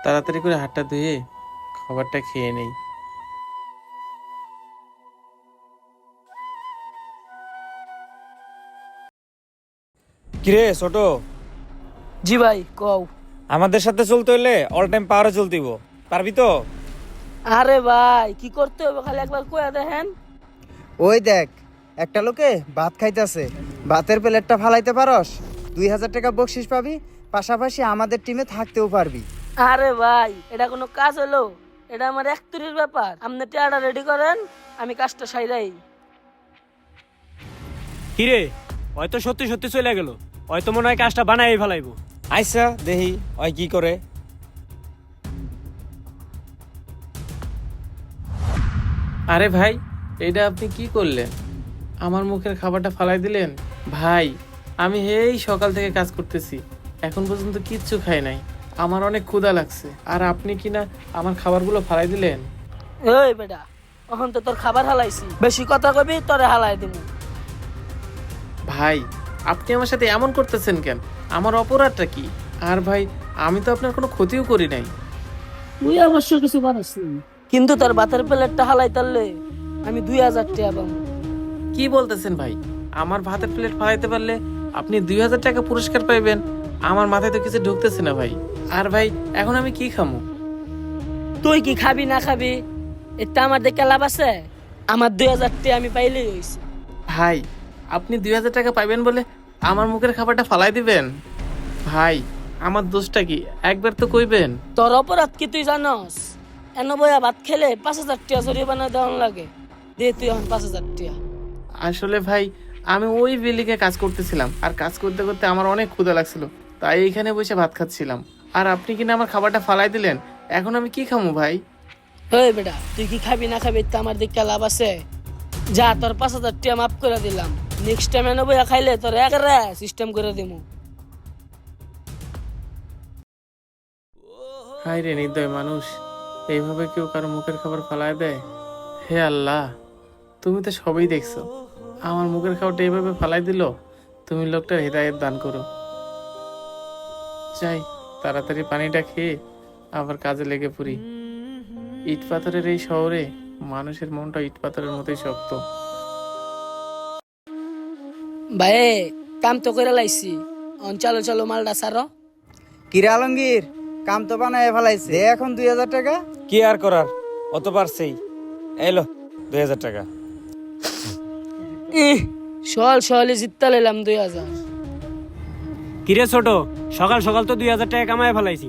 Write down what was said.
তাড়াতাড়ি করে হাতটা ধুয়ে খাবারটা খেয়ে নেই। কিরে ছোট, জি ভাই কও। আমাদের সাথে চলতে হইলে অল টাইম পাওয়ারে চলতেইব, পারবি তো? আরে ভাই কি করতে হবে খালি একবার কইয়া দেখেন। ওই দেখ, একটা লোকে ভাত খাইতেছে, ভাতের প্লেটটা ফালাইতে পারস, 2000 টাকা বকশিস পাবি, পাশাপাশি আমাদের টিমে থাকতেও পারবি। আরে ভাই এটা কোনো কাজ হলো? এটা আমার একতুরির ব্যাপার। আপনি টিয়াটা রেডি করেন, আমি কাজটা সাইরাই। কিরে হয়তো সত্যি সত্যি চলে গেল, হয়তো মনে হয় কাজটা বানাই ফেলাইবো। আইসা দেহি ওই কি করে। আরে ভাই, এটা আপনি কি করলেন? আমার মুখের খাবারটা ফালাই দিলেন। ভাই, আমি এই সকাল থেকে কাজ করতেছি, এখন পর্যন্ত কিচ্ছু খাই নাই। আমার অনেক ক্ষুধা লাগছে, আর আপনি কি না আমার খাবারগুলো ফালাই দিলেন। এই বেটা, এখন তো তোর খাবার হালাইছি, বেশি কথা কবি তোরে হালাই দিব। ভাই, আপনি আমার সাথে এমন করতেছেন কেন? আমার অপরাধটা কি? আর ভাই, আমি তো আপনার কোনো ক্ষতিও করি নাই। তুই অবশ্য কিছু পারিস কিন্তু তোর ভাতের প্লেটটা হালাই তারলে আমি 2000 টাকা পাবো। কি বলতেছেন ভাই? আমার ভাতের প্লেট ফালাইতে পারলে আপনি 2000 টাকা পুরস্কার পাইবেন? আমার মাথায় তো কিছু ঢুকতেছে না ভাই। আর ভাই, এখন আমি কি খামু? তুই কি খাবি না খাবি এটা আমার দেখে লাভ আছে? আমার 2000 টাকা আমি পাইলেই হইছে। ভাই, আপনি 2000 টাকা পাইবেন বলে আমার মুখের খাবারটা ফালাই দিবেন? ভাই, আমার দোষটা কি একবার তো কইবেন। তোর অপরাধ কি তুই জানস? এন বইয়া ভাত খেলে 5000 টাকা জরিমানা দেওয়ান লাগে। দে তুই এখন 5000 টাকা। আসলে ভাই, আমি ওই বিল্ডিংয়ে কাজ করতেছিলাম, আর কাজ করতে করতে আমার অনেক ক্ষুধা লাগছিল, তাই এইখানে বসে ভাত খাচ্ছিলাম। আর আপনি কিনা আমার খাবারটা ফালাই দিলেন, এখন আমি কি খামু ভাই? ওই বেটা, তুই কি খাবি না খাবি এটা আমার দেখে লাভ আছে? যা, তোর 5000 টাকা মাফ করে দিলাম। নেক্সট টাইম এনে বইয়া খাইলে তোর একরা সিস্টেম করে দিমু। হায় রে নির্দয় মানুষ, এইভাবে কেউ কারো মুখের খাবার ফালায় দেয়? হে আল্লাহ, তুমি তো সবই দেখছো, আমার মুখের খাবারটা এইভাবে ফালাই দিল। তুমি লোকটার হৃদায়ত দান করো। যাই, তাড়াতাড়ি পানিটা খেয়ে আবার কাজে লেগে পড়ি। ইট পাথরের এই শহরে মানুষের মনটা ইট পাথরের মতোই শক্ত। ভাই কাম তো করে লাইছি, চলো চলো মালটা সারো। কিরে আলমগীর, কাম তো বানায় ফেলাইছে, দে এখন 2000 টাকা। কি আর করার, অত পারছেই। এলো 2000 টাকা। সহলে জিততে লাইলাম 2000। কিরে ছোট, সকাল সকাল তো 2000 টাকা কামায় ফেলাইছি।